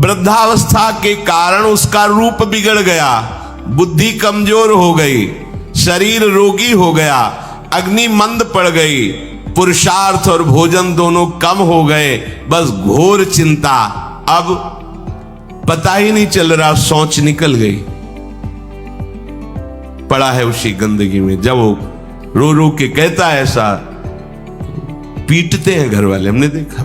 वृद्धावस्था के कारण उसका रूप बिगड़ गया, बुद्धि कमजोर हो गई, शरीर रोगी हो गया, अग्नि मंद पड़ गई, पुरुषार्थ और भोजन दोनों कम हो गए, बस घोर चिंता। अब पता ही नहीं चल रहा, सोच निकल गई, पड़ा है उसी गंदगी में। जब वो रो रो के कहता है ऐसा, पीटते हैं घर वाले, हमने देखा,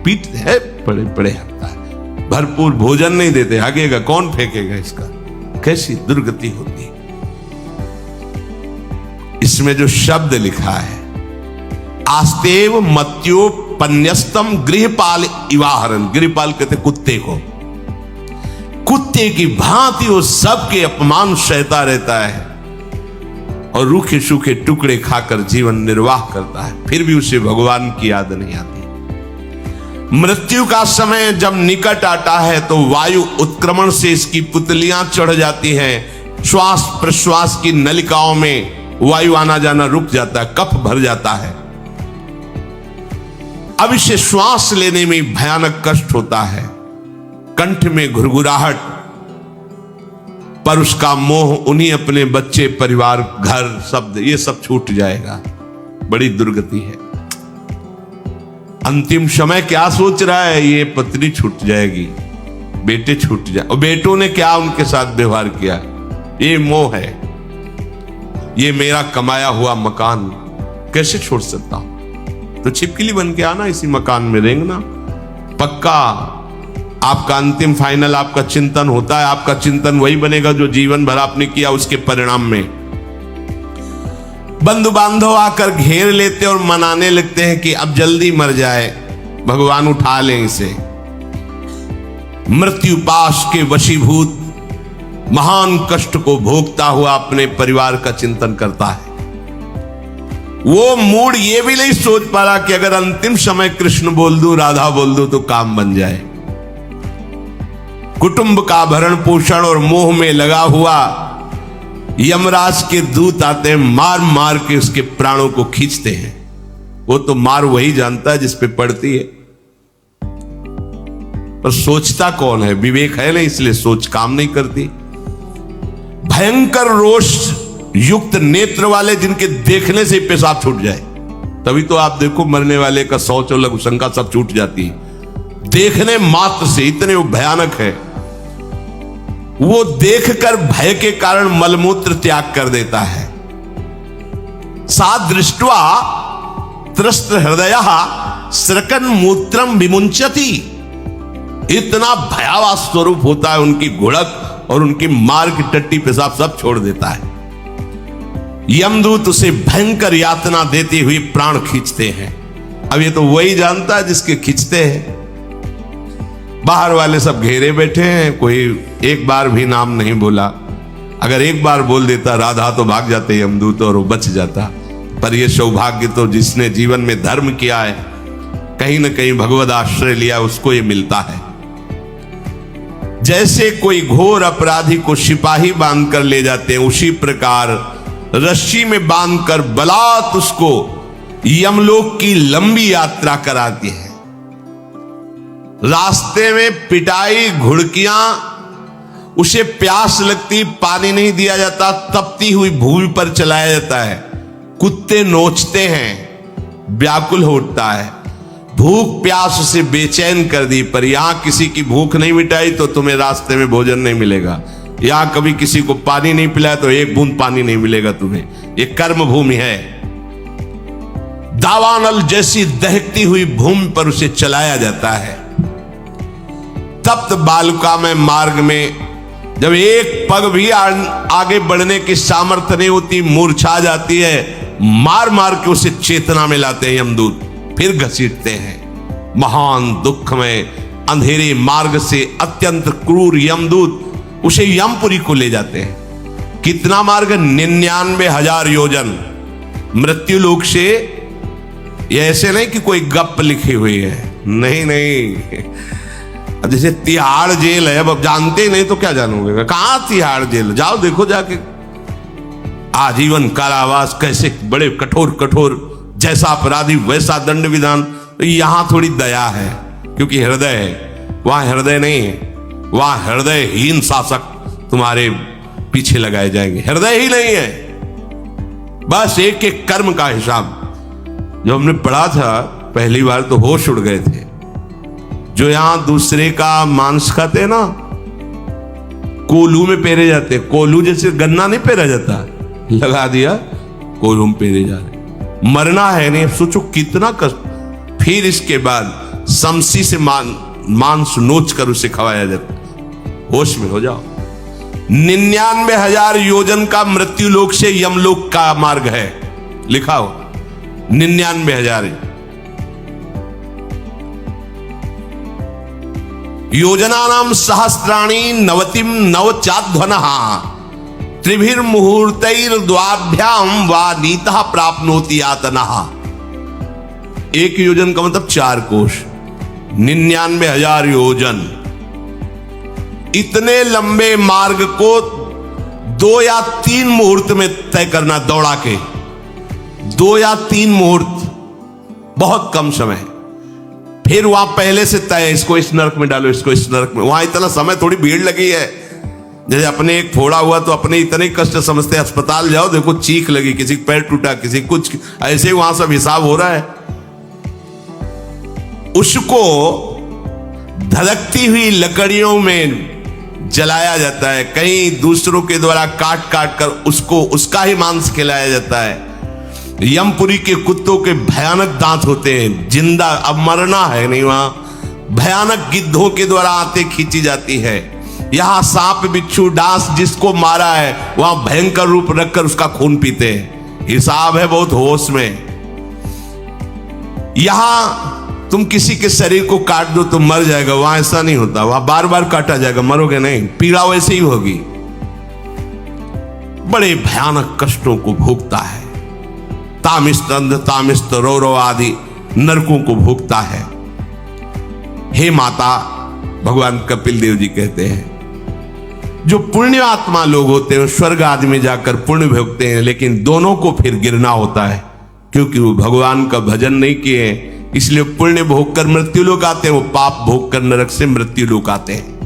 पीटते हैं, बड़े बड़े हकता है, भरपूर भोजन नहीं देते, हगेगा कौन, फेंकेगा इसका, कैसी दुर्गति होती। इसमें जो शब्द लिखा है, आस्तेव मत्योपन्यस्तम गृहपाल इवाहरन, गृहपाल कहते कुत्ते को, कुत्ते की भांति वो सबके अपमान सहता रहता है और रूखे सूखे टुकड़े खाकर जीवन निर्वाह करता है, फिर भी उसे भगवान की याद नहीं आती। मृत्यु का समय जब निकट आता है तो वायु उत्क्रमण से इसकी पुतलियां चढ़ जाती हैं, श्वास प्रश्वास की नलिकाओं में वायु आना जाना रुक जाता है, कफ भर जाता है। अब इसे श्वास लेने में भयानक कष्ट होता है, कंठ में घुरघुराहट, पर उसका मोह उन्हीं अपने बच्चे, परिवार, घर, शब्द, ये सब छूट जाएगा। बड़ी दुर्गति है। अंतिम समय क्या सोच रहा है, ये पत्नी छूट जाएगी, बेटे छूट जाए, और बेटों ने क्या उनके साथ व्यवहार किया, ये मोह है, ये मेरा कमाया हुआ मकान कैसे छोड़ सकता हूं। तो छिपकली बन के आना, इसी मकान में रेंगना। पक्का आपका अंतिम फाइनल आपका चिंतन होता है, आपका चिंतन वही बनेगा जो जीवन भर आपने किया, उसके परिणाम में बंधु बांधव आकर घेर लेते और मनाने लगते हैं कि अब जल्दी मर जाए, भगवान उठा लें इसे। मृत्यु पाश के वशीभूत महान कष्ट को भोगता हुआ अपने परिवार का चिंतन करता है। वो मूड ये भी नहीं सोच पा रहा कि अगर अंतिम समय कृष्ण बोल दूं, राधा बोल दूं तो काम बन जाए। कुटुंब का भरण पोषण और मोह में लगा हुआ यमराज के दूत आते हैं, मार मार के उसके प्राणों को खींचते हैं। वो तो मार वही जानता है जिस पे पड़ती है, पर सोचता कौन है, विवेक है नहीं, इसलिए सोच काम नहीं करती। भयंकर रोष युक्त नेत्र वाले, जिनके देखने से पेशाब छूट जाए, तभी तो आप देखो मरने वाले का शौच और लघु शंका सब छूट जाती है देखने मात्र से, इतने वो भयानक है। वो देखकर भय के कारण मलमूत्र त्याग कर देता है। सा दृष्ट्वा त्रस्त हृदय स्रकन मूत्रम विमुंचति, इतना भयावह स्वरूप होता है उनकी घुड़क, और उनकी मार की टट्टी पेशाब सब छोड़ देता है। यमदूत उसे भयंकर यातना देते हुए प्राण खींचते हैं। अब ये तो वही जानता है जिसके खींचते हैं। बाहर वाले सब घेरे बैठे हैं, कोई एक बार भी नाम नहीं बोला। अगर एक बार बोल देता राधा तो भाग जाते यमदूत और वो बच जाता। पर यह सौभाग्य तो जिसने जीवन में धर्म किया है, कहीं ना कहीं भगवद आश्रय लिया, उसको ये मिलता है। जैसे कोई घोर अपराधी को सिपाही बांधकर ले जाते हैं, उसी प्रकार रस्सी में बांधकर बलात् उसको यमलोक की लंबी यात्रा कराती है। रास्ते में पिटाई, घुड़कियां, उसे प्यास लगती, पानी नहीं दिया जाता, तपती हुई भूमि पर चलाया जाता है। कुत्ते नोचते हैं, व्याकुल होता है, भूख प्यास उसे बेचैन कर दी। पर यहां किसी की भूख नहीं मिटाई तो तुम्हें रास्ते में भोजन नहीं मिलेगा। यहां कभी किसी को पानी नहीं पिलाया तो एक बूंद पानी नहीं मिलेगा तुम्हें। ये कर्म भूमि है। दावानल जैसी दहकती हुई भूमि पर उसे चलाया जाता है। तप्त बालुका में मार्ग में जब एक पग भी आगे बढ़ने की सामर्थ्य नहीं होती, मूर्छा जाती है, मार मार के उसे चेतना में लाते हैं यमदूत, फिर घसीटते हैं। महान दुख में अंधेरे मार्ग से अत्यंत क्रूर यमदूत उसे यमपुरी को ले जाते हैं। कितना मार्ग? 99,000 योजन मृत्यु लोक से। ये ऐसे नहीं कि कोई गप लिखी हुई है, नहीं नहीं। अब जैसे तिहाड़ जेल है, अब जानते नहीं तो क्या जानोगे, कहां तिहाड़ जेल? जाओ देखो जाके। आजीवन कारावास, कैसे बड़े कठोर कठोर, जैसा अपराधी वैसा दंड विधान। तो यहां थोड़ी दया है क्योंकि हृदय है। वहां हृदय नहीं है, वहां हृदयहीन शासक तुम्हारे पीछे लगाए जाएंगे। हृदय ही नहीं है, बस एक एक कर्म का हिसाब। जो हमने पढ़ा था पहली बार तो होश उड़ गए थे। जो यहां दूसरे का मांस खाते हैं ना, कोल्हू में पेरे जाते, कोल्हू जैसे गन्ना नहीं पेरा जाता, लगा दिया कोल्हू में पेरे जा रहे। मरना है नहीं, सोचो कितना कष्ट। फिर इसके बाद समसी से मांस नोच कर उसे खवाया जाता। होश में हो जाओ। 99,000 योजन का मृत्यु लोक से यमलोक का मार्ग है, लिखा हो 99,000 योजनानाम सहस्राणी नवतिम नवचाध्वनः त्रिभिर्मुहूर्तैर्द्वाभ्याम वा नीतः प्राप्नोति यातनः। एक योजन का मतलब 4 कोश, 99,000 योजन। इतने लंबे मार्ग को 2 या 3 मुहूर्त में तय करना, दौड़ा के 2 या 3 मुहूर्त, बहुत कम समय। फिर वहां पहले से तय, इसको इस नरक में डालो, इसको इस नरक में। वहां इतना समय, थोड़ी भीड़ लगी है। जैसे अपने एक फोड़ा हुआ तो अपने इतने कष्ट समझते, अस्पताल जाओ देखो चीख लगी, किसी पैर टूटा, किसी कुछ, ऐसे ही वहां सब हिसाब हो रहा है। उसको धधकती हुई लकड़ियों में जलाया जाता है, कहीं दूसरों के द्वारा काट काट कर उसको उसका ही मांस खिलाया जाता है। यमपुरी के कुत्तों के भयानक दांत होते हैं, जिंदा, अब मरना है नहीं, वहां भयानक गिद्धों के द्वारा आते खींची जाती है। यहां सांप बिच्छू डांस जिसको मारा है, वहां भयंकर रूप रखकर उसका खून पीते हैं। हिसाब है बहुत होश में। यहां तुम किसी के शरीर को काट दो तो मर जाएगा, वहां ऐसा नहीं होता, वहां बार बार काटा जाएगा, मरोगे नहीं, पीड़ा वैसे ही होगी। बड़े भयानक कष्टों को भोगता है, तामिस्त अंध तामिस्त रौरव आदि नरकों को भोगता है। हे माता, भगवान कपिल देव जी कहते हैं, जो पुण्य आत्मा लोग होते हैं स्वर्ग आदि में जाकर पुण्य भोगते हैं, लेकिन दोनों को फिर गिरना होता है, क्योंकि वो भगवान का भजन नहीं किए, इसलिए पुण्य भोग कर मृत्यु लोक आते हैं, वो पाप भोग कर नरक से मृत्यु लोक आते हैं।